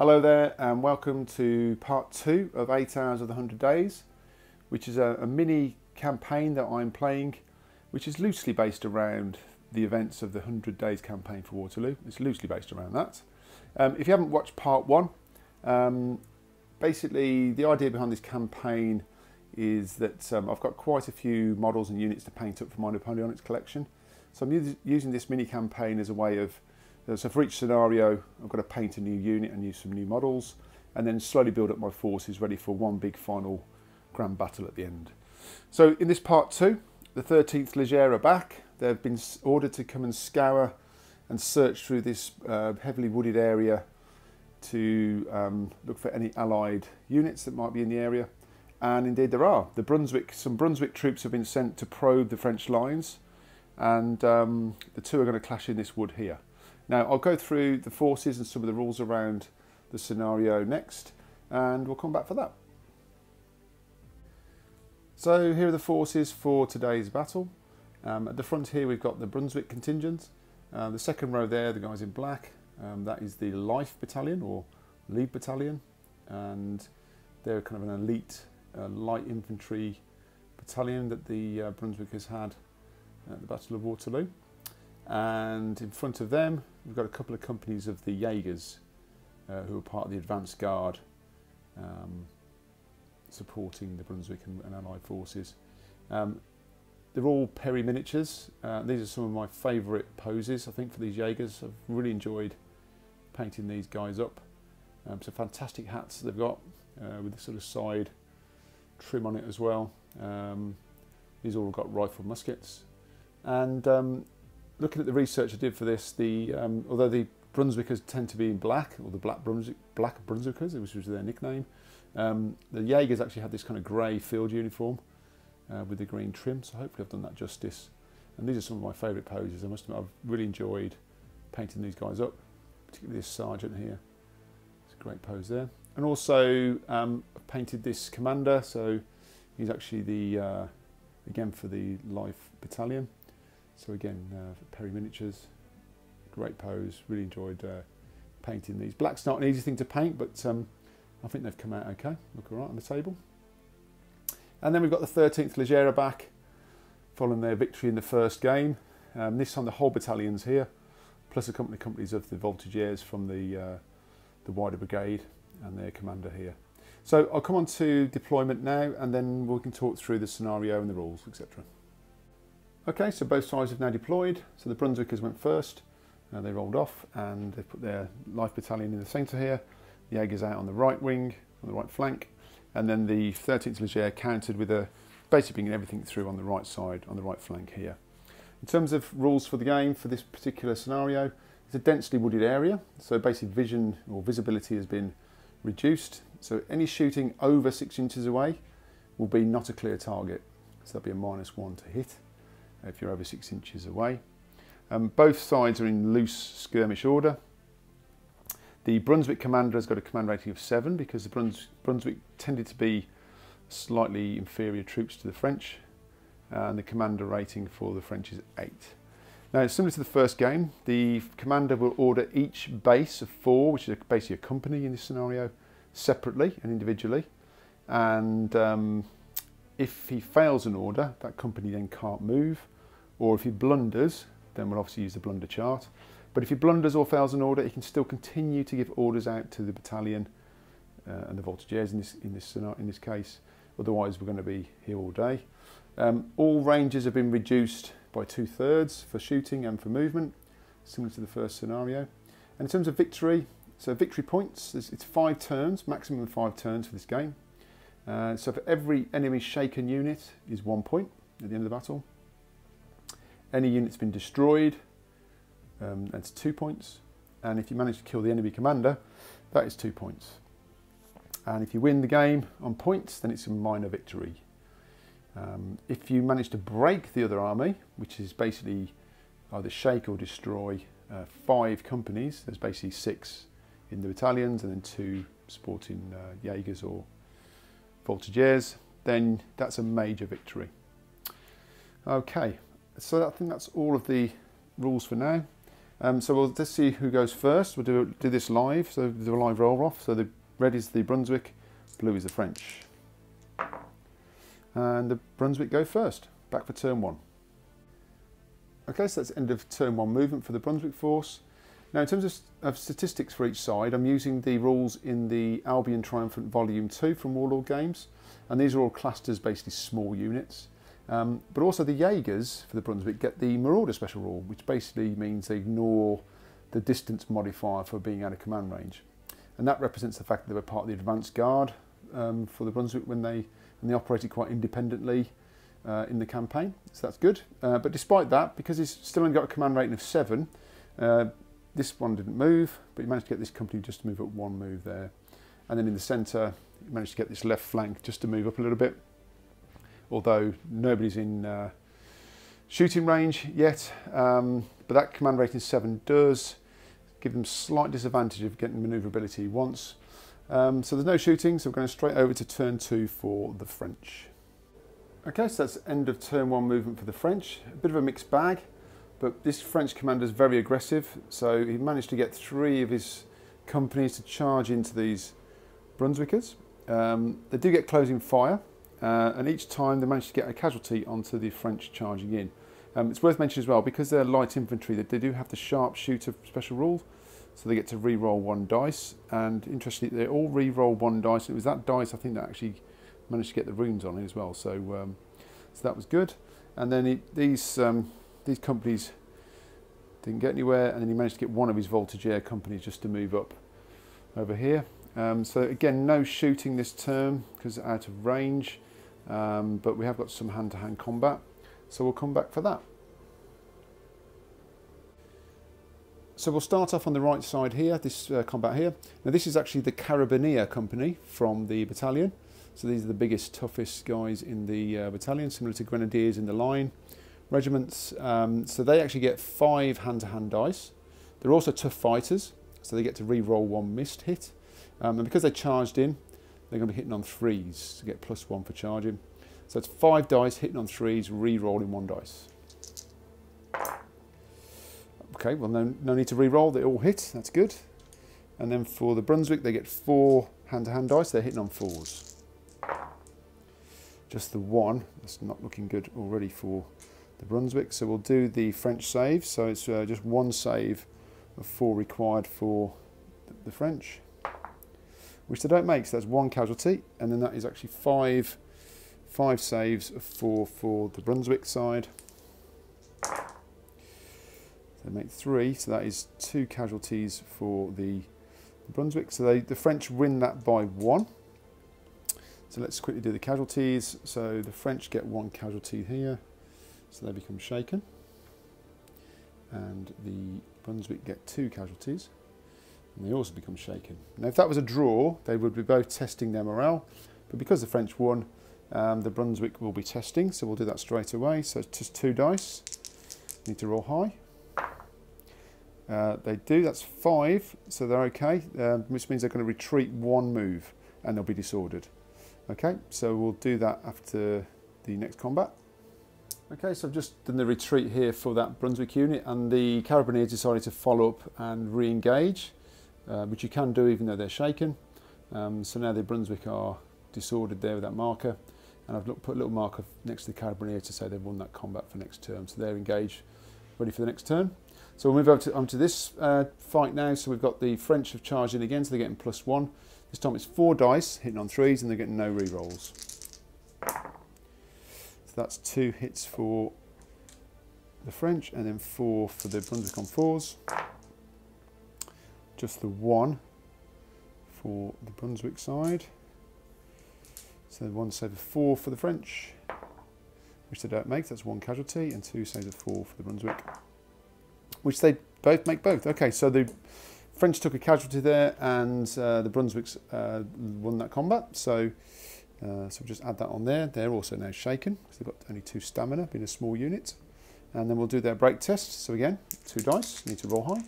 Hello there and welcome to part 2 of 8 Hours of the 100 Days, which is a mini campaign that I'm playing, which is loosely based around the events of the 100 Days campaign for Waterloo. It's loosely based around that. If you haven't watched part 1, basically the idea behind this campaign is that I've got quite a few models and units to paint up for my Napoleonics collection. So I'm using this mini campaign as a way of, so for each scenario I've got to paint a new unit and use some new models and then slowly build up my forces ready for one big final grand battle at the end. So in this part 2, the 13th Leger are back. They've been ordered to come and scour and search through this heavily wooded area to look for any allied units that might be in the area. And indeed there are. Some Brunswick troops have been sent to probe the French lines, and the two are going to clash in this wood here. Now I'll go through the forces and some of the rules around the scenario next, and we'll come back for that. So here are the forces for today's battle. At the front here we've got the Brunswick contingent. The second row there, the guys in black, that is the Life Battalion or Lead Battalion, and they're kind of an elite light infantry battalion that the Brunswickers had at the Battle of Waterloo. And in front of them we've got a couple of companies of the Jaegers who are part of the advance guard supporting the Brunswick and Allied forces. They're all Perry miniatures. These are some of my favourite poses I think for these Jaegers. I've really enjoyed painting these guys up. So fantastic hats they've got with the sort of side trim on it as well. These all got rifled muskets. And looking at the research I did for this, although the Brunswickers tend to be in black, or the Black Brunswickers, which was their nickname, the Jaegers actually had this kind of grey field uniform with the green trim, so hopefully I've done that justice. And these are some of my favourite poses. I must admit I've really enjoyed painting these guys up, particularly this sergeant here. It's a great pose there. And also I've painted this commander, so he's actually the, again for the Life Battalion. So again, Perry miniatures, great pose, really enjoyed painting these. Black's not an easy thing to paint, but I think they've come out okay, look all right on the table. And then we've got the 13th Leger back, following their victory in the first game. This time the whole battalion's here, plus a couple of companies of the Voltigeurs from the wider brigade and their commander here. So I'll come on to deployment now, and then we can talk through the scenario and the rules, etc. Okay, so both sides have now deployed. So the Brunswickers went first, they rolled off, and they put their Life Battalion in the centre here, the Jaegers out on the right wing, on the right flank, and then the 13th Leger countered with basically bringing everything through on the right side, on the right flank here. In terms of rules for the game, for this particular scenario, it's a densely wooded area, so basically vision or visibility has been reduced, so any shooting over 6 inches away will be not a clear target, so that'll be a -1 to hit if you're over 6 inches away. Both sides are in loose skirmish order. The Brunswick commander has got a command rating of 7 because the Brunswick tended to be slightly inferior troops to the French, and the commander rating for the French is 8. Now, similar to the first game, the commander will order each base of 4, which is basically a company in this scenario, separately and individually, and if he fails an order, that company then can't move, or if he blunders, then we'll obviously use the blunder chart. But if he blunders or fails an order, he can still continue to give orders out to the battalion and the Voltigeurs in this case. Otherwise, we're going to be here all day. All ranges have been reduced by 2/3 for shooting and for movement, similar to the first scenario. And in terms of victory, so victory points, it's 5 turns, maximum 5 turns for this game. So for every enemy shaken unit is 1 point at the end of the battle. Any unit's been destroyed, that's 2 points. And if you manage to kill the enemy commander, that is 2 points. And if you win the game on points, then it's a minor victory. If you manage to break the other army, which is basically either shake or destroy 5 companies, there's basically 6 in the battalions and then 2 supporting Jaegers or Voltigeurs, then that's a major victory. Okay, so I think that's all of the rules for now. So let's see who goes first. We'll do this live, so we'll do a live roll off. So the red is the Brunswick, blue is the French. And the Brunswick go first, back for turn 1. Okay, so that's the end of turn 1 movement for the Brunswick force. Now in terms of statistics for each side, I'm using the rules in the Albion Triumphant Volume 2 from Warlord Games, and these are all classed as basically small units. But also the Jaegers for the Brunswick get the Marauder special rule, which basically means they ignore the distance modifier for being out of command range. And that represents the fact that they were part of the advanced guard for the Brunswick when they operated quite independently in the campaign. So that's good. But despite that, because he's still only got a command rating of 7, this one didn't move, but he managed to get this company just to move up 1 move there. And then in the centre, he managed to get this left flank just to move up a little bit. Although nobody's in shooting range yet, but that command rating 7 does give them slight disadvantage of getting manoeuvrability once. So there's no shooting, so we're going straight over to turn 2 for the French. Okay, so that's the end of turn 1 movement for the French. A bit of a mixed bag, but this French commander is very aggressive, so he managed to get 3 of his companies to charge into these Brunswickers. They do get closing fire. And each time they manage to get a casualty onto the French charging in. It's worth mentioning as well, because they're light infantry, that they do have the sharpshooter special rule, so they get to re-roll 1 dice. And interestingly, they all re-roll 1 dice. It was that dice I think that actually managed to get the runes on it as well. So that was good. And then these companies didn't get anywhere, and then he managed to get 1 of his voltage air companies just to move up over here. So again, no shooting this turn because it's out of range. But we have got some hand-to-hand combat, so we'll come back for that. So we'll start off on the right side here, this combat here. Now this is actually the Carabinier company from the battalion. So these are the biggest, toughest guys in the battalion, similar to Grenadiers in the line regiments. So they actually get 5 hand-to-hand dice. They're also tough fighters, so they get to re-roll 1 missed hit. And because they charged in, they're going to be hitting on 3s to get +1 for charging. So it's 5 dice hitting on 3s, re-rolling 1 dice. Okay, well no need to re-roll, they all hit, that's good. And then for the Brunswick, they get 4 hand-to-hand dice, they're hitting on 4s. Just the 1, that's not looking good already for the Brunswick. So we'll do the French save, so it's just 1 save of 4 required for the French, which they don't make, so that's 1 casualty, and then that is actually 5 saves of 4 for the Brunswick side. They make 3, so that is 2 casualties for the Brunswick. So the French win that by 1. So let's quickly do the casualties. So the French get 1 casualty here, so they become shaken. And the Brunswick get 2 casualties, and they also become shaken. Now if that was a draw, they would be both testing their morale, but because the French won, the Brunswick will be testing, so we'll do that straight away. So it's just 2 dice, need to roll high. They do, that's 5, so they're okay, which means they're going to retreat 1 move and they'll be disordered. Okay, so we'll do that after the next combat. Okay, so I've just done the retreat here for that Brunswick unit, and the Carabineers decided to follow up and re-engage, which you can do even though they're shaken. So now the Brunswick are disordered there with that marker, and I've put a little marker next to the Carabineer to say they've won that combat for next turn, so they're engaged, ready for the next turn. So we'll move on to this fight now. So we've got the French have charged in again, so they're getting +1. This time it's 4 dice, hitting on 3s, and they're getting no re-rolls. So that's 2 hits for the French, and then 4 for the Brunswick on 4s. Just the 1 for the Brunswick side. So 1 save of 4 for the French, which they don't make, that's 1 casualty, and 2 saves of 4 for the Brunswick, which they both make both. Okay, so the French took a casualty there, and the Brunswicks won that combat. So we'll just add that on there. They're also now shaken because they've got only 2 stamina, being a small unit. And then we'll do their break test. So again, 2 dice, need to roll high.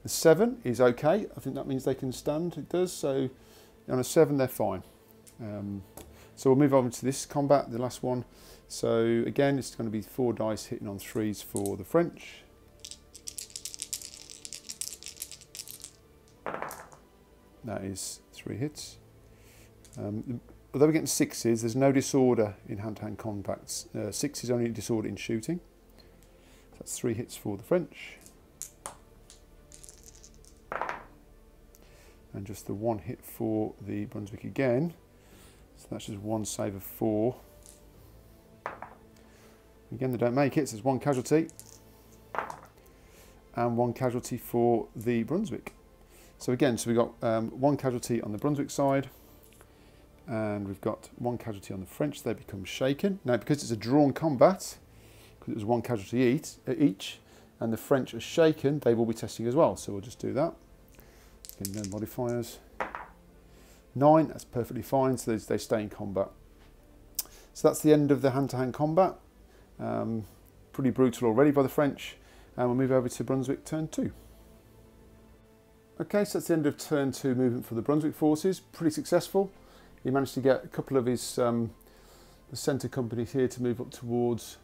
The 7 is okay. I think that means they can stand. It does. So on a 7, they're fine. So we'll move on to this combat, the last one. So again, it's going to be 4 dice hitting on 3s for the French. That is 3 hits. Although we're getting 6s, there's no disorder in hand-to-hand combats. 6 is only disorder in shooting. So that's 3 hits for the French. And just the 1 hit for the Brunswick again. So that's just 1 save of 4. Again, they don't make it, so there's 1 casualty. And 1 casualty for the Brunswick. So again, we've got 1 casualty on the Brunswick side, and we've got 1 casualty on the French. They become shaken. Now, because it's a drawn combat, because it was 1 casualty each, and the French are shaken, they will be testing as well. So we'll just do that. Again, no modifiers. 9, that's perfectly fine, so they stay in combat. So that's the end of the hand-to-hand combat. Pretty brutal already by the French. And we'll move over to Brunswick Turn 2. Okay, so that's the end of Turn 2 movement for the Brunswick forces. Pretty successful. He managed to get a couple of his the centre companies here to move up towards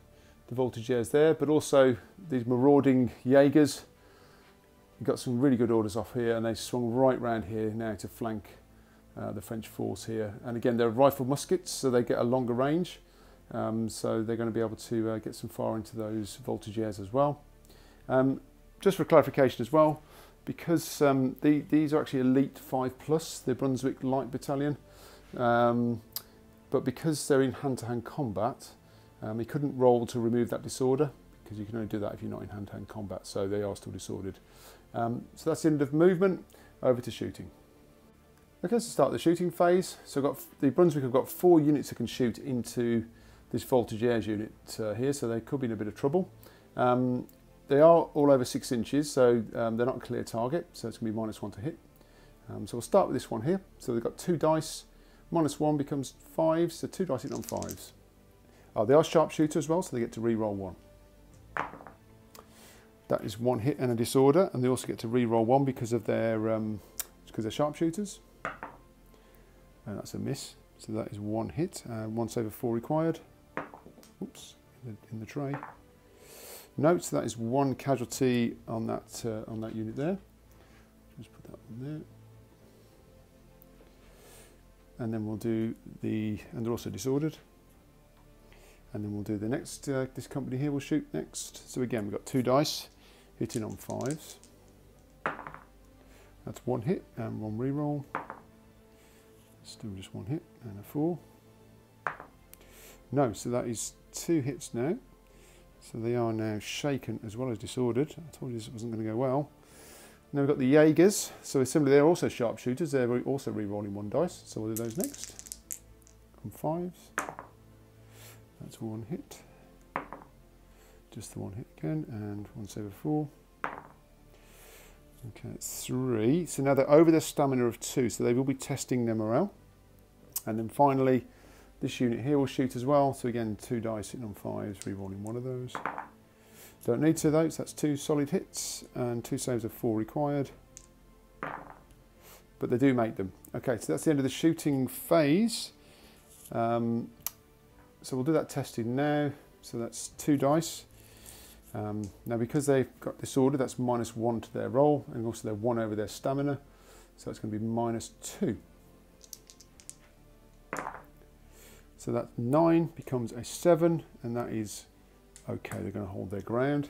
the voltigeurs there, but also these marauding Jaegers. He got some really good orders off here, and they swung right round here now to flank the French force here. And again, they're rifle muskets, so they get a longer range. So they're going to be able to get some fire into those voltigeurs as well. Just for clarification as well, because these are actually elite 5+, the Brunswick Light Battalion, but because they're in hand-to-hand combat, he couldn't roll to remove that disorder, because you can only do that if you're not in hand-to-hand combat, so they are still disordered. So that's the end of movement, over to shooting. Okay, so start the shooting phase. So the Brunswick have got 4 units that can shoot into this voltigeurs unit here, so they could be in a bit of trouble. They are all over 6 inches, so they're not a clear target, so it's going to be -1 to hit. So we'll start with this one here. So they've got 2 dice, -1 becomes 5, so 2 dice hitting on 5s. They are sharpshooter as well, so they get to re-roll 1. That is 1 hit and a disorder, and they also get to re-roll 1 because of their they're sharpshooters. And that's a miss, so that is 1 hit, 1 save of 4 required. Oops, in the tray. Note, so that is 1 casualty on that unit there. Just put that on there. And then we'll do and they're also disordered. And then we'll do the next, this company here will shoot next. So again, we've got 2 dice hitting on 5s. That's 1 hit and 1 re-roll. Still just 1 hit and a 4. No, so that is 2 hits now. So they are now shaken as well as disordered. I told you this wasn't going to go well. Now we've got the Jaegers. So similarly, they're also sharpshooters. They're also re-rolling 1 dice. So we'll do those next. On 5s. That's 1 hit. Just the 1 hit again, and 1 save of 4. Okay, that's 3. So now they're over their stamina of 2, so they will be testing their morale. And then finally, this unit here will shoot as well. So again, 2 dice hitting on 5s, re-rolling 1 of those. Don't need to though, so that's 2 solid hits and 2 saves of 4 required. But they do make them. Okay, so that's the end of the shooting phase. So we'll do that testing now. So that's 2 dice. Now because they've got disorder, that's -1 to their roll, and also they're 1 over their stamina. So it's going to be -2. So that 9 becomes a 7, and that is okay. They're going to hold their ground.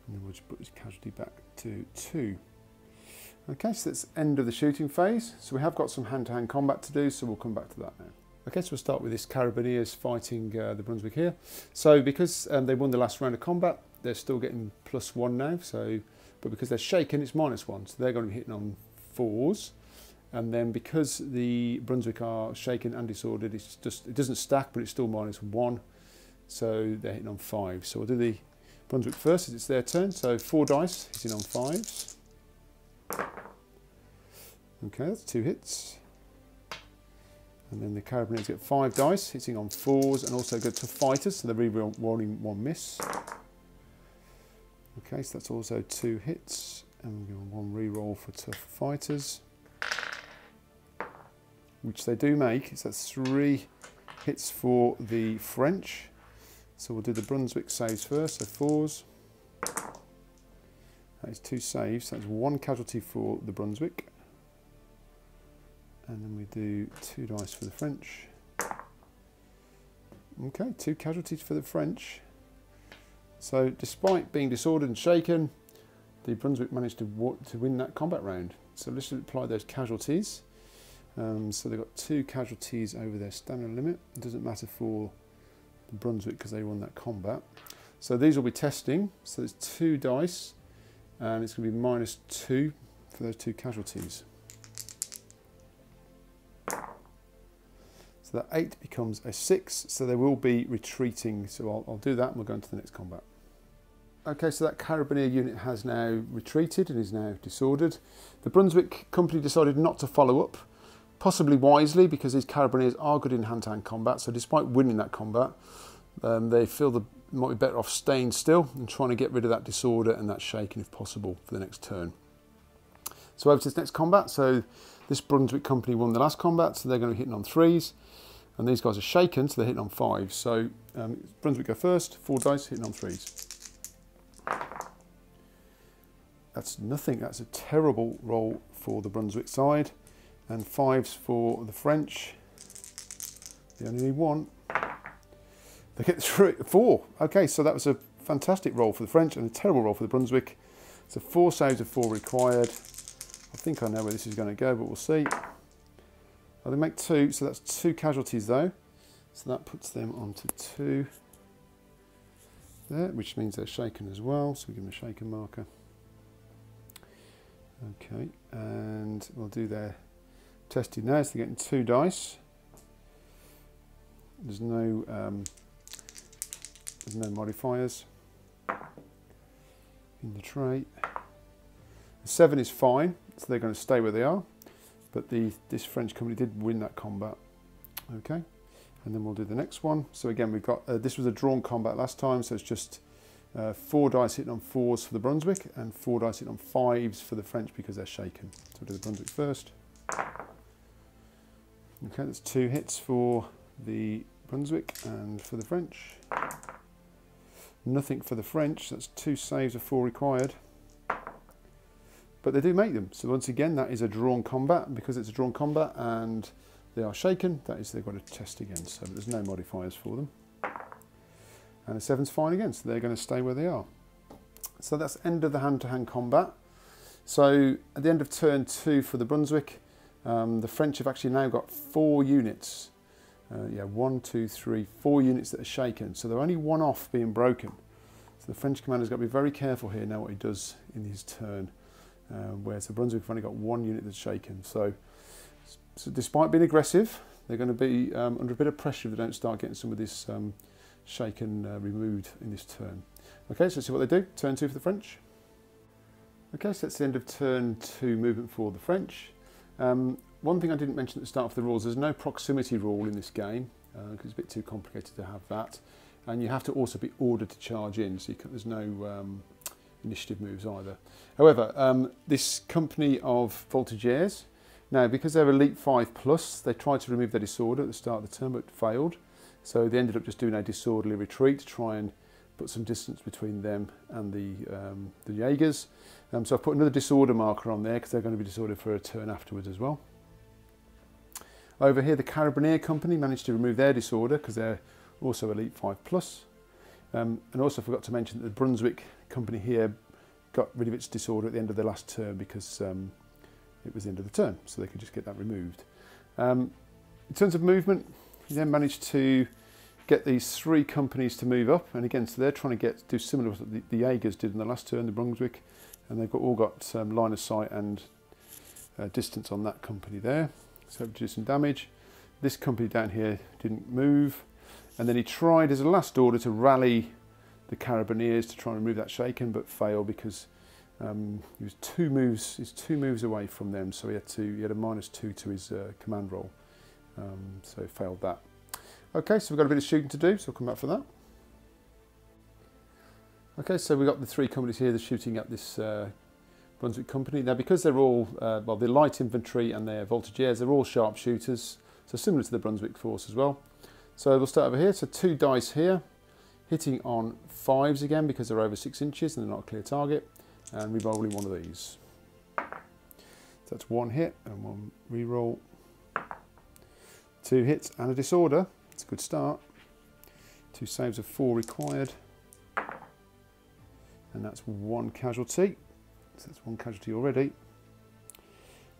And then we'll just put this casualty back to 2. Okay, so that's the end of the shooting phase. So we have got some hand-to-hand combat to do, so we'll come back to that now. Okay, so we'll start with this Carabiniers fighting the Brunswick here. So because they won the last round of combat, they're still getting +1 now. But because they're shaken, it's -1. So they're going to be hitting on 4s. And then because the Brunswick are shaken and disordered, it doesn't stack, but it's still -1. So they're hitting on 5. So we'll do the Brunswick first, as it's their turn. So 4 dice hitting on 5s. Okay, that's 2 hits. And then the Carabiniers get 5 dice hitting on 4s, and also go to fighters, so they're re-rolling 1 miss. Okay, so that's also 2 hits, and we'll go 1 re-roll for tough fighters, which they do make. So that's 3 hits for the French. So we'll do the Brunswick saves first, so 4s. That is 2 saves, that's 1 casualty for the Brunswick. And then we do 2 dice for the French. Okay, 2 casualties for the French. So despite being disordered and shaken, the Brunswick managed to win that combat round. So let's apply those casualties. So they've got 2 casualties over their stamina limit. It doesn't matter for the Brunswick because they won that combat. So these will be testing. So there's 2 dice, and it's going to be -2 for those 2 casualties. So that 8 becomes a 6, so they will be retreating. So I'll do that and we'll go into the next combat. Okay, so that Carabinier unit has now retreated and is now disordered. The Brunswick company decided not to follow up, possibly wisely because these Carabiniers are good in hand-to-hand combat. So despite winning that combat, they feel they might be better off staying still and trying to get rid of that disorder and that shaking if possible for the next turn. So over to this next combat. So this Brunswick company won the last combat, so they're going to be hitting on 3s. And these guys are shaken, so they're hitting on 5s. So Brunswick go first, 4 dice, hitting on 3s. That's nothing. That's a terrible roll for the Brunswick side. And 5s for the French. They only need 1. They get 4. Okay, so that was a fantastic roll for the French and a terrible roll for the Brunswick. So 4 saves of 4 required. I think I know where this is going to go, but we'll see. Oh, they make 2, so that's 2 casualties though. So that puts them onto 2 there, which means they're shaken as well. So we give them a shaken marker. Okay, and we'll do their testing now. So they're getting 2 dice. There's no modifiers in the tray. The 7 is fine, so they're going to stay where they are. But this French company did win that combat. Okay, and then we'll do the next one. So again, we've got this was a drawn combat last time, so it's just 4 dice hitting on 4s for the Brunswick and 4 dice hitting on 5s for the French because they're shaken. So we'll do the Brunswick first. Okay, that's 2 hits for the Brunswick and for the French. Nothing for the French. That's 2 saves of 4 required. But they do make them. So once again, that is a drawn combat. And because it's a drawn combat and they are shaken, that is they've got to test again. So there's no modifiers for them. And a 7's fine again, so they're going to stay where they are. So that's end of the hand-to-hand combat. So at the end of turn 2 for the Brunswick, the French have actually now got 4 units. 1, 2, 3, 4 units that are shaken. So they're only 1 off being broken. So the French commander's got to be very careful here now what he does in his turn. Whereas the Brunswick have only got 1 unit that's shaken. So despite being aggressive, they're going to be under a bit of pressure if they don't start getting some of this shaken removed in this turn. Okay, so let's see what they do. Turn 2 for the French. Okay, so that's the end of turn 2 movement for the French. One thing I didn't mention at the start of the rules, there's no proximity rule in this game because it's a bit too complicated to have that. And you have to also be ordered to charge in, so there's no initiative moves either. However, this company of voltigeurs, now because they're Elite 5+, they tried to remove their disorder at the start of the turn but failed. So they ended up just doing a disorderly retreat to try and put some distance between them and the Jaegers. So I've put another disorder marker on there because they're going to be disordered for a turn afterwards as well. Over here, the Carabinier company managed to remove their disorder because they're also Elite 5+. And also forgot to mention that the Brunswick company here got rid of its disorder at the end of their last turn because it was the end of the turn, so they could just get that removed. In terms of movement, you then managed to get these 3 companies to move up, and again, so they're trying to do similar to what the Jaegers did in the last turn, the Brunswick, and they've all got line of sight and distance on that company there, so do some damage. This company down here didn't move, and then he tried as a last order to rally the Carabiniers to try and remove that shaken, but failed because he was 2 moves away from them, so he had a -2 to his command roll, so he failed that. Okay, so we've got a bit of shooting to do, so I'll come back for that. Okay, so we've got the 3 companies here, they're shooting at this Brunswick company. Now, because they're all, well, they're light infantry and they're voltigeurs, they're all sharpshooters, so similar to the Brunswick force as well. So we'll start over here, so 2 dice here, hitting on 5s again because they're over 6 inches and they're not a clear target, and re-rolling one of these. So that's 1 hit and 1 re-roll. 2 hits and a disorder. It's a good start. 2 saves of 4 required. And that's 1 casualty. So that's 1 casualty already.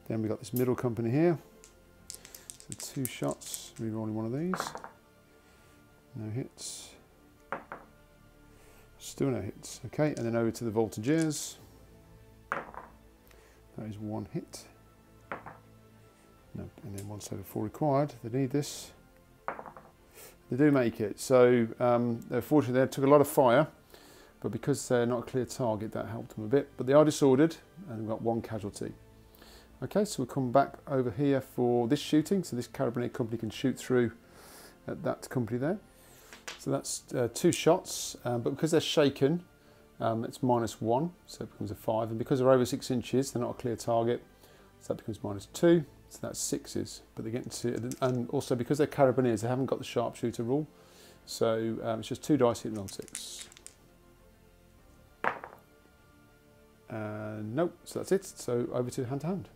Then we've got this middle company here. So 2 shots, re-rolling one of these. No hits. Still no hits. Okay, and then over to the voltigeurs. That is 1 hit. No, and then 1 save of 4 required. They need this. They do make it. So fortunately they took a lot of fire, but because they're not a clear target, that helped them a bit. But they are disordered, and we've got 1 casualty. Okay, so we'll come back over here for this shooting. So this carabiner company can shoot through at that company there. So that's 2 shots, but because they're shaken, it's -1, so it becomes a 5. And because they're over 6 inches, they're not a clear target, so that becomes -2. So that's 6s. But they're getting to, and also because they're carabiners, they haven't got the sharpshooter rule, so it's just 2 dice hitting on 6. Nope, so that's it. So over to hand to hand.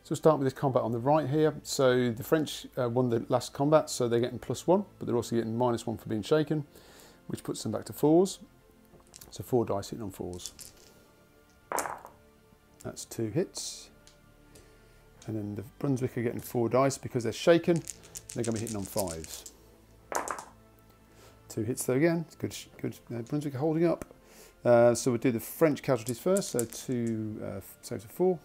So we'll start with this combat on the right here. So the French won the last combat, so they're getting +1, but they're also getting -1 for being shaken, which puts them back to 4s. So 4 dice hitting on 4s. That's 2 hits. And then the Brunswick are getting 4 dice because they're shaken. They're going to be hitting on 5s. 2 hits though again. It's good. Brunswick are holding up. So we'll do the French casualties first. So 2 saves of 4.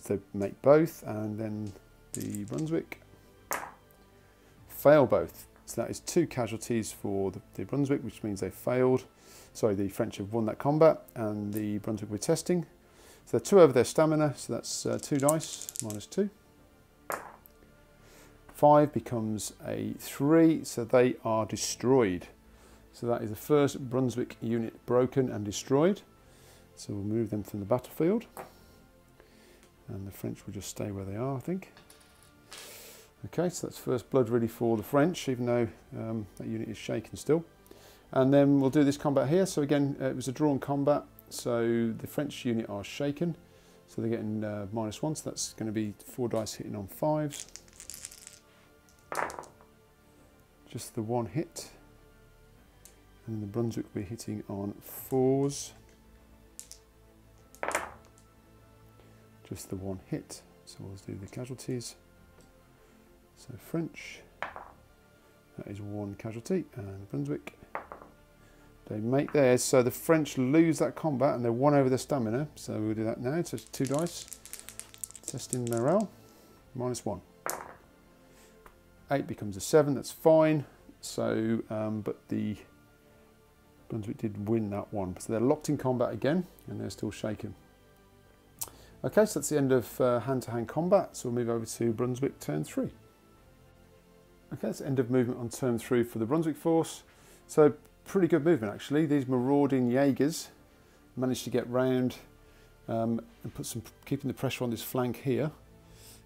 They make both, and then the Brunswick fail both. So that is 2 casualties for the Brunswick, which means they failed. Sorry, the French have won that combat, and the Brunswick we're testing. So they're 2 over their stamina, so that's 2 dice, -2. 5 becomes a 3, so they are destroyed. So that is the first Brunswick unit broken and destroyed. So we'll move them from the battlefield. And the French will just stay where they are, I think. Okay, so that's first blood really for the French, even though that unit is shaken still. And then we'll do this combat here. So again, it was a drawn combat. So the French unit are shaken. So they're getting -1, so that's going to be 4 dice hitting on 5s. Just the 1 hit. And the Brunswick will be hitting on 4s. Just the 1 hit. So we'll do the casualties. So French, that is 1 casualty, and Brunswick, they make theirs. So the French lose that combat and they're 1 over their stamina. So we'll do that now. So it's 2 dice, testing morale, -1. 8 becomes a 7, that's fine. So, but the Brunswick did win that one. So they're locked in combat again, and they're still shaken. Okay, so that's the end of hand-to-hand combat. So we'll move over to Brunswick turn 3. Okay, that's the end of movement on turn 3 for the Brunswick force. So pretty good movement actually. These marauding Jaegers managed to get round and keeping the pressure on this flank here.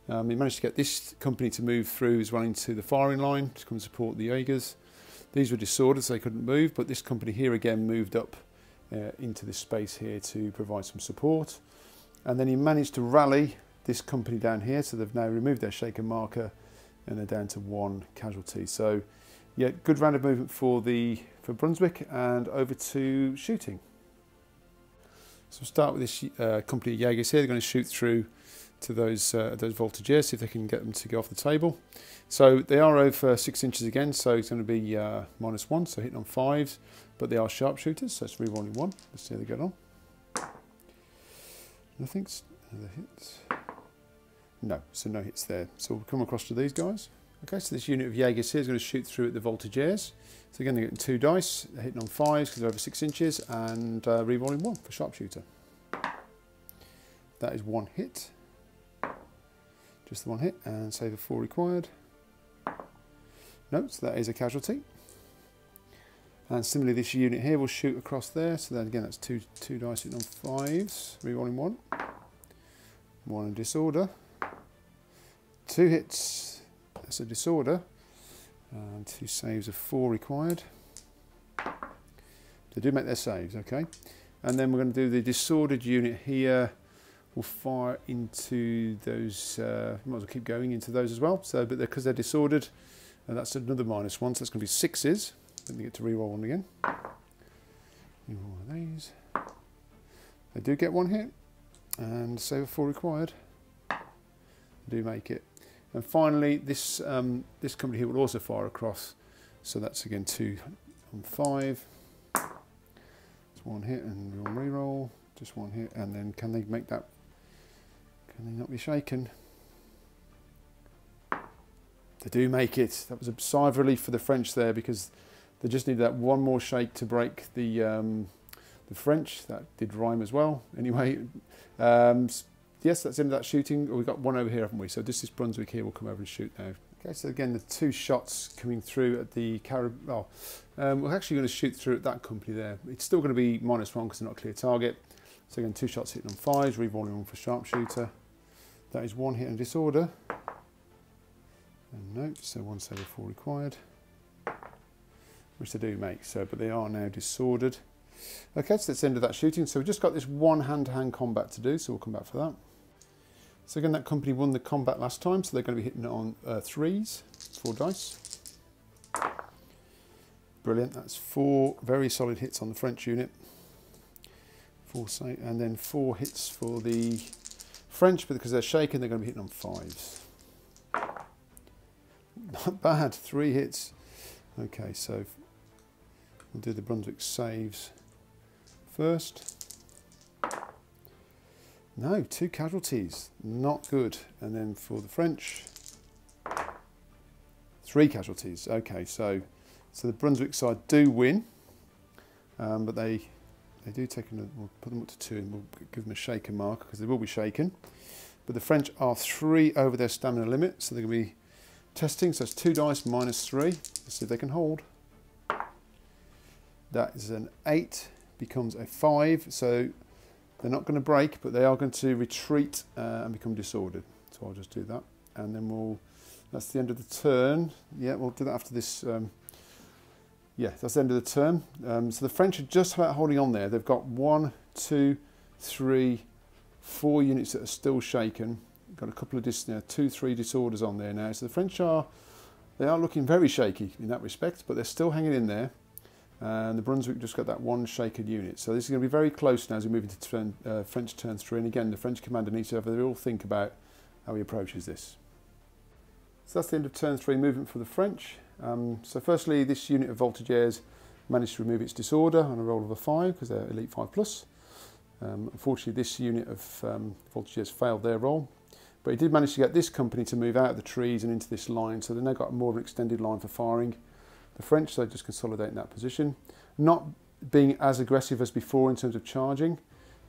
He managed to get this company to move through as well into the firing line to come and support the Jaegers. These were disordered, so they couldn't move, but this company here again moved up into this space here to provide some support. And then he managed to rally this company down here, so they've now removed their shaken marker and they're down to 1 casualty. So yeah, good round of movement for Brunswick, and over to shooting. So we'll start with this company of Jaegers here. They're going to shoot through to those voltigeurs, see if they can get them to go off the table. So they are over 6 inches again, so it's going to be -1, so hitting on 5s, but they are sharpshooters, so it's re-rolling 1. Let's see how they get on. Nothing's, other hits. No, so no hits there. So we'll come across to these guys. Okay, so this unit of Jaegers here is going to shoot through at the voltigeurs. So again, they're getting 2 dice, they're hitting on 5s because they're over 6 inches, and re-rolling 1 for sharpshooter. That is 1 hit. Just the 1 hit, and save of 4 required. No, so that is a casualty. And similarly, this unit here will shoot across there. So then again, that's two dice hitting on 5s, re-rolling 1. 1 in disorder. 2 hits, that's a disorder. And 2 saves of 4 required. They do make their saves, okay. And then we're going to do the disordered unit here will fire into those, might as well keep going into those as well. So, but because they're disordered, that's another -1, so that's going to be 6s. Then we get to re-roll one again. Re-roll one of these. They do get one hit, and save of 4 required. They do make it. And finally, this this company here will also fire across. So that's again 2 on 5. It's 1 hit and we'll re-roll. Just 1 hit, and then can they make that? Can they not be shaken? They do make it. That was a sigh of relief for the French there, because they just needed that one more shake to break the French. That did rhyme as well. Anyway, yes, that's the end of that shooting. We've got one over here, haven't we? So this is Brunswick here. We'll come over and shoot now. Okay, so again, the 2 shots coming through at the we're actually going to shoot through at that company there. It's still going to be -1 because they're not a clear target. So again, 2 shots hitting on 5s, re-rolling one for sharpshooter. That is 1 hit and disorder. And no, so 1 save of 4 required, which they do make. So, but they are now disordered. Okay, so that's the end of that shooting. So we've just got this 1 hand-to-hand combat to do, so we'll come back for that. So again, that company won the combat last time, so they're going to be hitting it on 3s, 4 dice. Brilliant, that's 4 very solid hits on the French unit. 4 save, and then 4 hits for the French, but because they're shaken, they're going to be hitting on 5s. Not bad, 3 hits. Okay, so we'll do the Brunswick saves first. No, 2 casualties, not good. And then for the French, 3 casualties. Okay, so the Brunswick side do win, but they do take, we'll put them up to 2 and we'll give them a shaken marker because they will be shaken. But the French are 3 over their stamina limit, so they're going to be testing. So it's 2 dice -3. Let's see if they can hold. That is an 8, becomes a 5. So they're not going to break, but they are going to retreat and become disordered. So I'll just do that. And then that's the end of the turn. Yeah, we'll do that after this. Yeah, that's the end of the turn. So the French are just about holding on there. They've got 1, 2, 3, 4 units that are still shaken. Got a couple of 2, 3 disorders on there now. So the French are looking very shaky in that respect, but they're still hanging in there. And the Brunswick just got that 1 shaken unit. So this is going to be very close now as we move into French turn 3. And again, the French commander needs to have a real think about how he approaches this. So that's the end of turn 3 movement for the French. So firstly, this unit of Voltigeurs managed to remove its disorder on a roll of a 5 because they're Elite 5+. Unfortunately, this unit of Voltigeurs failed their roll. But he did manage to get this company to move out of the trees and into this line, so they've now got more of an extended line for firing. The French, so just consolidate in that position. Not being as aggressive as before in terms of charging,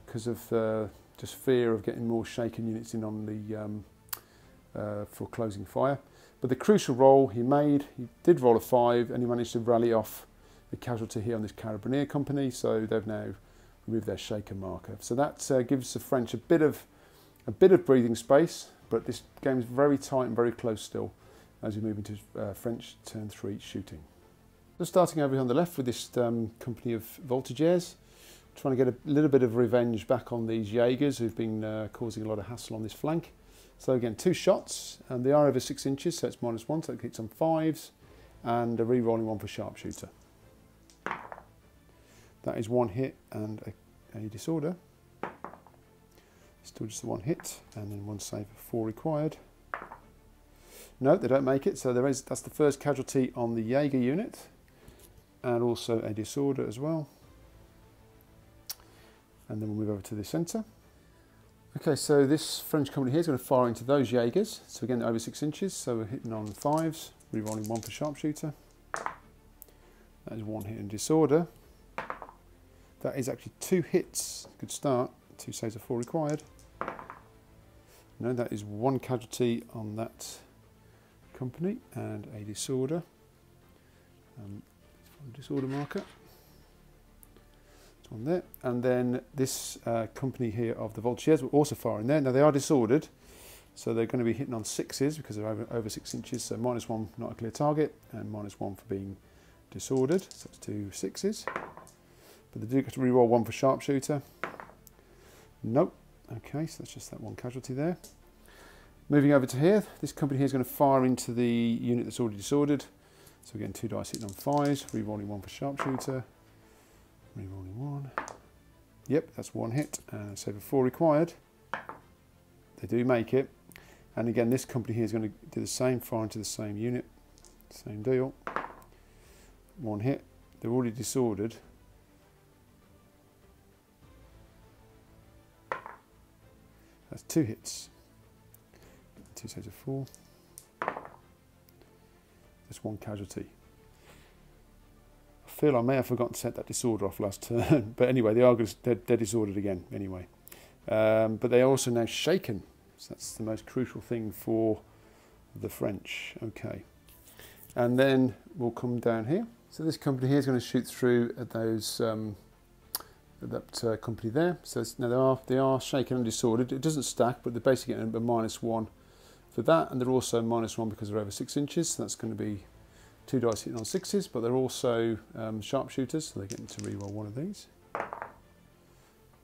because of just fear of getting more shaken units in on the for closing fire. But the crucial roll he made, he did roll a 5, and he managed to rally off the casualty here on this Carabinier company, so they've now removed their shaken marker. So that gives the French a bit of breathing space, but this game is very tight and very close still as we move into French turn 3 shooting. So starting over here on the left with this company of Voltigeurs, trying to get a little bit of revenge back on these Jaegers who've been causing a lot of hassle on this flank. So again, 2 shots, and they are over 6 inches, so it's -1, so it hits on 5s, and a re-rolling 1 for sharpshooter. That is 1 hit and a disorder. Still just the 1 hit, and then 1 save of 4 required. No, they don't make it, so that's the first casualty on the Jaeger unit, and also a disorder as well. And then we'll move over to the centre. Okay, so this French company here is going to fire into those Jaegers. So again, over 6 inches, so we're hitting on 5s, re-rolling 1 for sharpshooter. That is 1 hit and disorder. That is actually 2 hits. Good start. 2 saves of 4 required. No, that is 1 casualty on that company and a disorder. Disorder marker. It's on there. And then this company here of the Voltigeurs will also fire in there. Now they are disordered, so they're going to be hitting on 6s because they're over 6 inches. So -1, not a clear target, and -1 for being disordered. So it's 2 6s. But they do get to re-roll 1 for sharpshooter. Nope. Okay, so that's just that one casualty there. Moving over to here, this company here is going to fire into the unit that's already disordered. So we're getting 2 dice hitting on 5s, re-rolling 1 for sharpshooter, re-rolling 1. Yep, that's 1 hit, and save of 4 required. They do make it. And again, this company here is going to do the same, fire into the same unit, same deal. 1 hit, they're already disordered. That's 2 hits. 2 saves of 4. Just 1 casualty. I feel I may have forgotten to set that disorder off last turn, but anyway, they're disordered again anyway. But they are also now shaken, so that's the most crucial thing for the French. Okay, and then we'll come down here. So this company here is going to shoot through at those that company there. So now they are shaken and disordered. It doesn't stack, but they're basically getting a -1 for that, and they're also -1 because they're over 6 inches. So that's going to be 2 dice hitting on 6s, but they're also sharpshooters, so they're getting to re-roll 1 of these.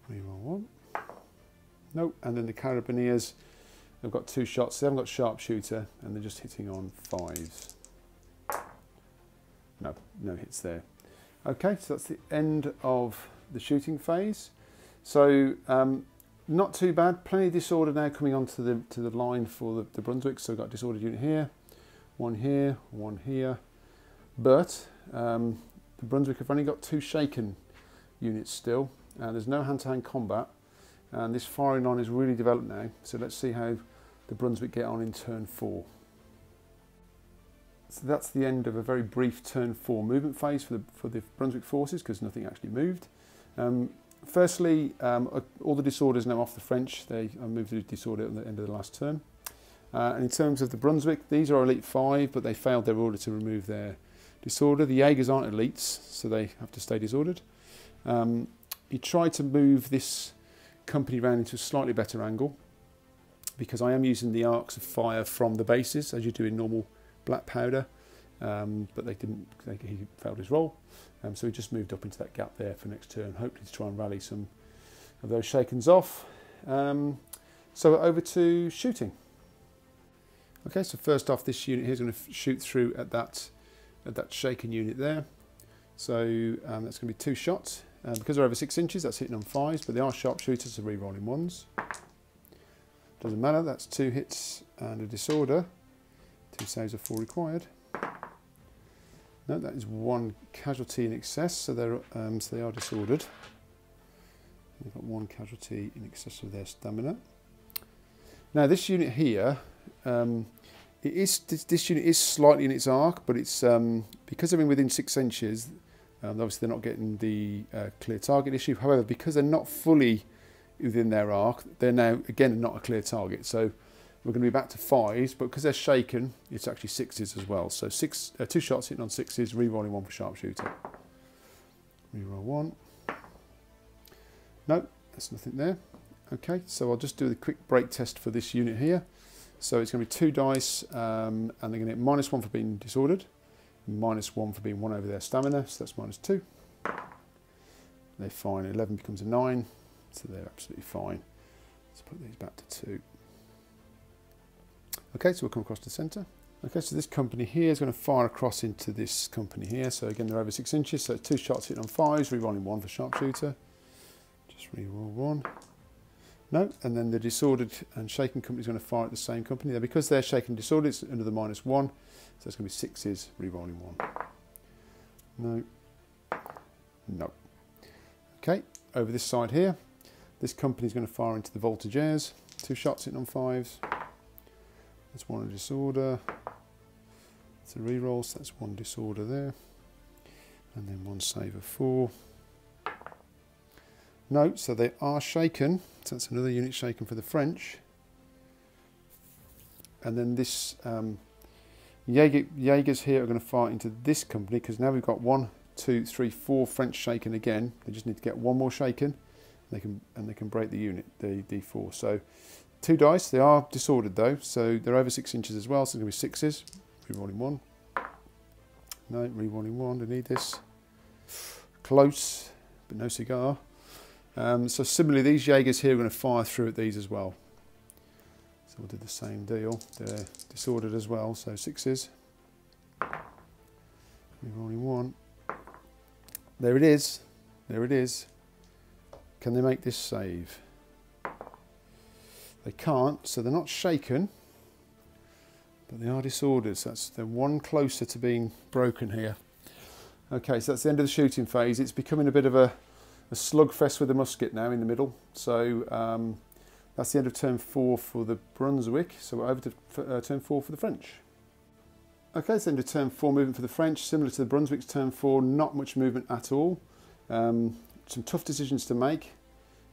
Re-roll 1. Nope. And then the Carabineers, they've got 2 shots. They haven't got sharpshooter, and they're just hitting on 5s. No hits there. Okay, so that's the end of the shooting phase. So not too bad. Plenty of disorder now coming onto the line for the Brunswick. So we've got disordered unit here, 1 here, 1 here. But the Brunswick have only got 2 shaken units still. There's no hand-to-hand combat, and this firing line is really developed now. So let's see how the Brunswick get on in turn 4. So that's the end of a very brief turn 4 movement phase for the Brunswick forces, because nothing actually moved. Firstly, all the disorders now off the French. They moved the disorder at the end of the last turn. And in terms of the Brunswick, these are Elite 5, but they failed their order to remove their disorder. The Jaegers aren't elites, so they have to stay disordered. He tried to move this company round into a slightly better angle, because I am using the arcs of fire from the bases, as you do in normal black powder, but he failed his roll. So he just moved up into that gap there for next turn, hopefully to try and rally some of those shakens off. So over to shooting. Okay, so first off, this unit here is going to shoot through at that shaken unit there. So that's going to be 2 shots. Because they're over 6 inches, that's hitting on 5s, but they are sharpshooters, so re-rolling 1s. Doesn't matter, that's 2 hits and a disorder. 2 saves of 4 required. No, that is 1 casualty in excess, so they are disordered. They've got 1 casualty in excess of their stamina. Now this unit here, this unit is slightly in its arc, but it's because they're within 6 inches. Obviously, they're not getting the clear target issue. However, because they're not fully within their arc, they're now again not a clear target. So we're going to be back to 5s, but because they're shaken, it's actually 6s as well. So 2 shots hitting on 6s, re-rolling 1 for sharpshooter. Re-roll 1. No, there's nothing there. Okay, so I'll just do the quick break test for this unit here. So it's going to be 2 dice, and they're going to get -1 for being disordered, -1 for being 1 over their stamina, so that's -2. They're fine. 11 becomes a 9, so they're absolutely fine. Let's put these back to 2. Okay, so we'll come across the centre. Okay, so this company here is going to fire across into this company here. So again, they're over 6 inches, so 2 shots hitting on 5s, re-rolling 1 for sharpshooter. Just re-roll 1. No, and then the disordered and shaken company is going to fire at the same company. Now, because they're shaken and disordered, it's under the -1, so it's going to be 6s, re-rolling 1. No. No. Okay, over this side here, this company is going to fire into the voltigeurs. 2 shots hitting on 5s. That's 1 disorder. It's a re-roll, so that's 1 disorder there. And then 1 save of 4. No, so they are shaken. So that's another unit shaken for the French. And then this Jaegers here are going to fire into this company, because now we've got 1, 2, 3, 4 French shaken again. They just need to get 1 more shaken, and they can break the unit, the D4. So 2 dice. They are disordered though, so they're over 6 inches as well. So it's going to be 6s. Re-rolling 1. No, re-rolling 1. They need this. Close, but no cigar. So similarly, these Jaegers here are going to fire through at these as well. So we'll do the same deal. They're disordered as well, so sixes. We've only one. There it is. There it is. Can they make this save? They can't, so they're not shaken, but they are disordered. So they're one closer to being broken here. Okay, so that's the end of the shooting phase. It's becoming a bit of a slugfest with the musket now in the middle. So that's the end of turn 4 for the Brunswick. So we're over to turn 4 for the French. Okay, so into turn 4 movement for the French, similar to the Brunswick's turn 4, not much movement at all. Some tough decisions to make.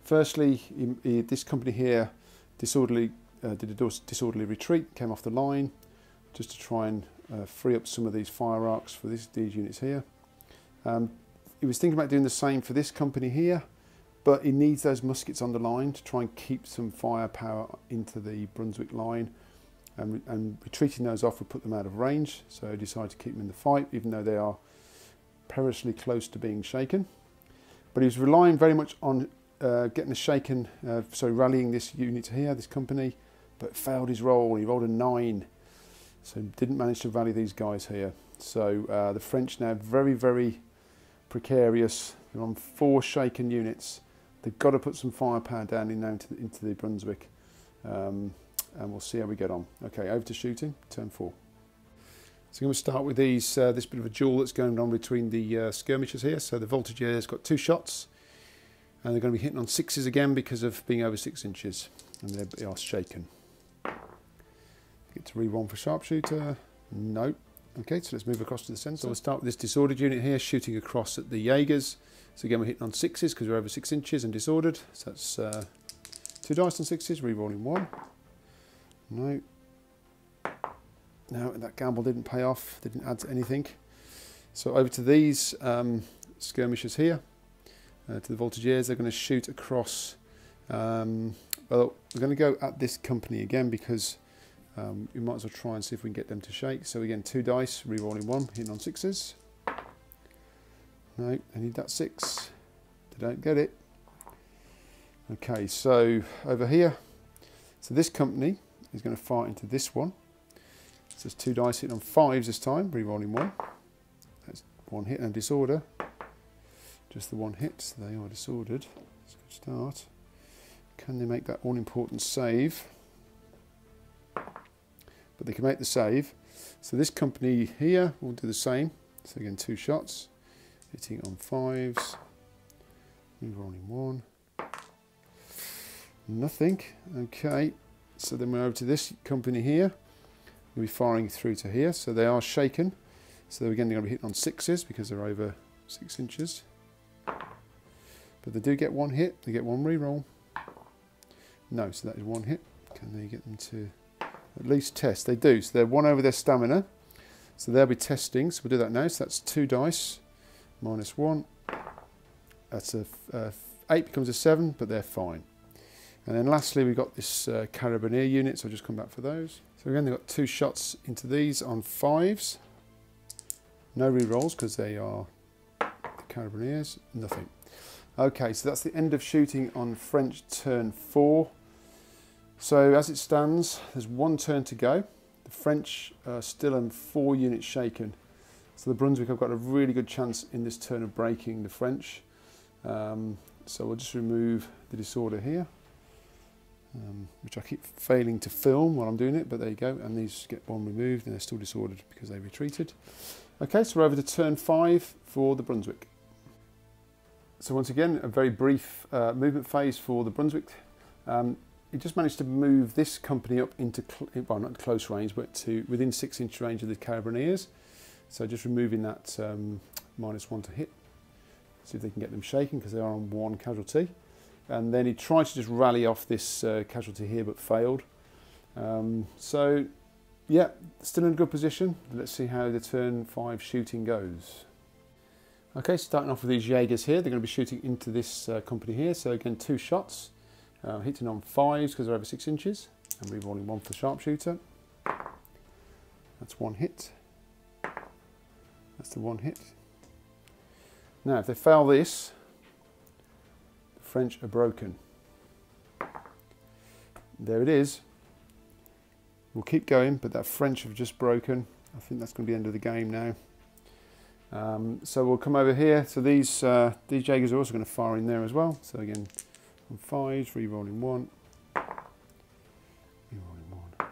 Firstly, this company here did a disorderly retreat, came off the line, just to try and free up some of these fire arcs for these units here. He was thinking about doing the same for this company here, but he needs those muskets on the line to try and keep some firepower into the Brunswick line. And retreating those off would put them out of range, so he decided to keep them in the fight, even though they are perilously close to being shaken. But he was relying very much on getting a shaken, rallying this unit here, this company, but failed his roll. He rolled a 9, so didn't manage to rally these guys here. So the French now very, very precarious. They're on 4 shaken units. They've got to put some firepower down in now into the Brunswick. And we'll see how we get on. Okay, over to shooting, turn 4. So I'm going to start with these this bit of a duel that's going on between the skirmishers here. So the Voltigeurs got 2 shots, and they're going to be hitting on 6s again because of being over 6 inches, and they are shaken. Get to re-1 for sharpshooter. No. Okay, so let's move across to the centre. So we'll start with this disordered unit here, shooting across at the Jaegers. So again, we're hitting on 6s because we're over 6 inches and disordered. So that's 2 dice on 6s, re-rolling 1. No. No, that gamble didn't pay off, didn't add to anything. So over to these skirmishers here, to the Voltigeurs. They're going to shoot across. Well, we're going to go at this company again because we might as well try and see if we can get them to shake. So again, 2 dice, re-rolling 1, hitting on 6s. No, I need that 6. They don't get it. Okay, so over here, so this company is going to fire into this one. So it's 2 dice hitting on 5s this time, re-rolling 1. That's 1 hit and disorder. Just the 1 hit, so they are disordered. That's a good start. Can they make that all-important save? But they can make the save. So this company here will do the same. So again, 2 shots, hitting on 5s, re-rolling 1. Nothing. Okay. So then we're over to this company here. We'll be firing through to here. So they are shaken. So again, they're going to be hitting on 6s because they're over 6 inches. But they do get 1 hit. They get 1 re-roll. No, so that is 1 hit. Can they get them to at least test? They do. So they're 1 over their stamina. So they'll be testing. So we'll do that now. So that's 2 dice minus 1. That's 8 becomes a 7, but they're fine. And then lastly, we've got this Carabinier unit, so I'll just come back for those. So again, they've got 2 shots into these on 5s. No re-rolls because they are the Carabiniers. Nothing. Okay, so that's the end of shooting on French turn 4. So as it stands, there's 1 turn to go. The French are still on 4 units shaken. So the Brunswick have got a really good chance in this turn of breaking the French. So we'll just remove the disorder here. Which I keep failing to film while I'm doing it, but there you go, and these get 1 removed and they're still disordered because they retreated. Okay, so we're over to turn 5 for the Brunswick. So once again, a very brief movement phase for the Brunswick. He just managed to move this company up into, well, not close range, but to within 6-inch range of the Carabiniers. So just removing that -1 to hit. See if they can get them shaken because they are on 1 casualty. And then he tried to just rally off this casualty here, but failed. So, yeah, still in a good position. Let's see how the turn 5 shooting goes. Okay, starting off with these Jaegers here. They're going to be shooting into this company here. So again, 2 shots, hitting on 5s because they're over 6 inches, and re-rolling 1 for sharpshooter. That's 1 hit. That's the 1 hit. Now, if they fail this, French are broken. There it is. We'll keep going, but that French have just broken. I think that's going to be the end of the game now. So we'll come over here. So these Jaegers are also going to fire in there as well. So again, on 5s, re-rolling 1. Re-rolling 1.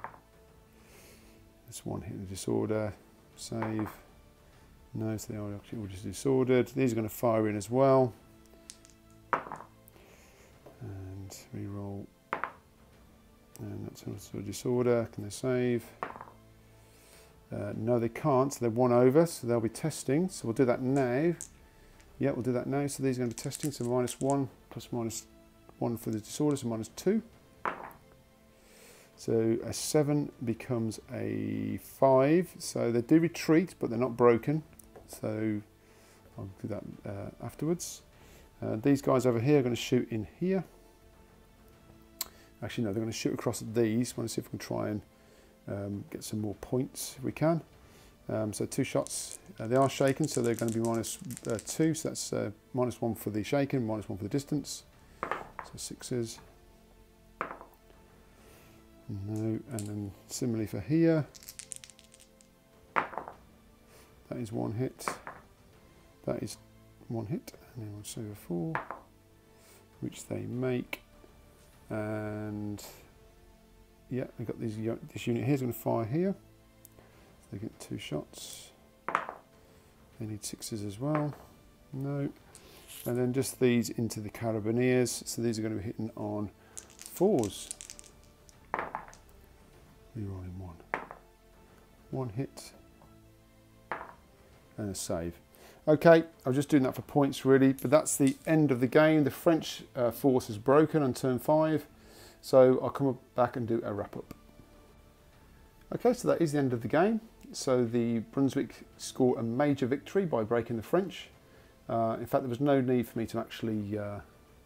That's 1 hit the disorder. Save. No, so they are actually all just disordered. These are going to fire in as well. And re-roll. And that's also a disorder. Can they save? No, they can't. So they're 1 over. So they'll be testing. So we'll do that now. Yeah, we'll do that now. So these are going to be testing. So -1 plus -1 for the disorder. So -2. So a 7 becomes a 5. So they do retreat, but they're not broken. So I'll do that afterwards. These guys over here are going to shoot in here. Actually, no, they're going to shoot across at these. I want to see if we can try and get some more points if we can. So 2 shots. They are shaken, so they're going to be -2. So that's -1 for the shaken, -1 for the distance. So 6s. No, and then similarly for here. That is 1 hit. That is 1 hit. And then we'll save a 4, which they make. And yeah, we've got this unit here is going to fire here. So they get 2 shots. They need 6s as well. No. And then just these into the carabiniers. So these are going to be hitting on 4s. Rerolling 1. 1 hit. And a save. Okay, I'm just doing that for points really, but that's the end of the game. The French force is broken on turn 5, so I'll come back and do a wrap up. Okay, so that is the end of the game. So the Brunswick score a major victory by breaking the French. In fact, there was no need for me to actually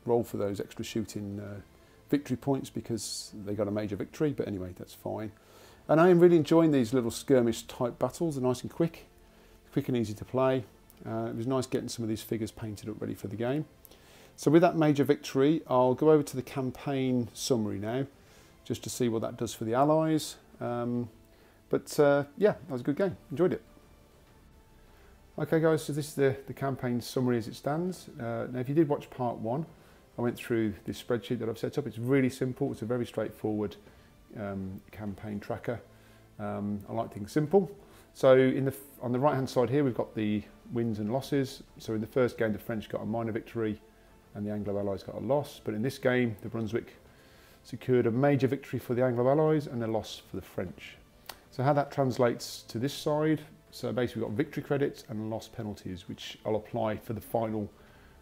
roll for those extra shooting victory points because they got a major victory, but anyway, that's fine. And I am really enjoying these little skirmish type battles. They're nice and quick and easy to play. It was nice getting some of these figures painted up ready for the game. So with that major victory, I'll go over to the campaign summary now, just to see what that does for the Allies. Yeah, that was a good game. Enjoyed it. Okay guys, so this is the campaign summary as it stands. Now if you did watch part 1, I went through this spreadsheet that I've set up. It's really simple. It's a very straightforward campaign tracker. I like things simple. So on the right hand side here we've got the wins and losses. So in the first game the French got a minor victory and the Anglo-Allies got a loss. But in this game the Brunswick secured a major victory for the Anglo-Allies and a loss for the French. So how that translates to this side, so basically we've got victory credits and loss penalties which I'll apply for the final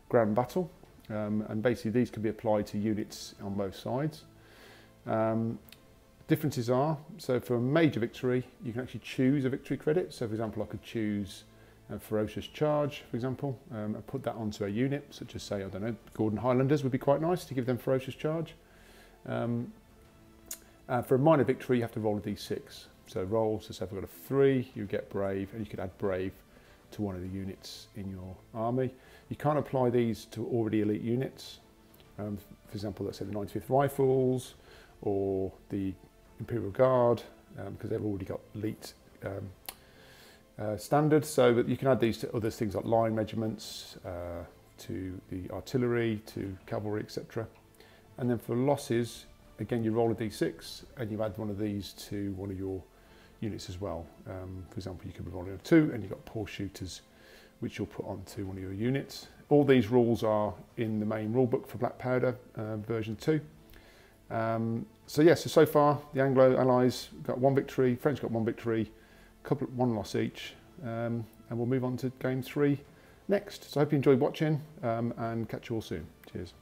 grand battle. And basically these can be applied to units on both sides. Differences are, so for a major victory you can actually choose a victory credit. So for example I could choose a ferocious charge, for example, and put that onto a unit, such as say, I don't know, Gordon Highlanders would be quite nice to give them ferocious charge. For a minor victory you have to roll a d6. So roll, so say if I've got a 3 you get brave, and you could add brave to one of the units in your army. You can't apply these to already elite units. For example, let's say the 95th Rifles or the Imperial Guard, because they've already got elite standards. So that you can add these to other things like line regiments, to the artillery, to cavalry, etc. And then for losses, again you roll a d6 and you add one of these to one of your units as well. For example, you could be rolling a 2 and you've got poor shooters, which you'll put onto one of your units. All these rules are in the main rulebook for Black Powder version 2. So far the Anglo-Allies got 1 victory, French got 1 victory, 1 loss each, and we'll move on to game 3 next. So I hope you enjoyed watching, and catch you all soon. Cheers.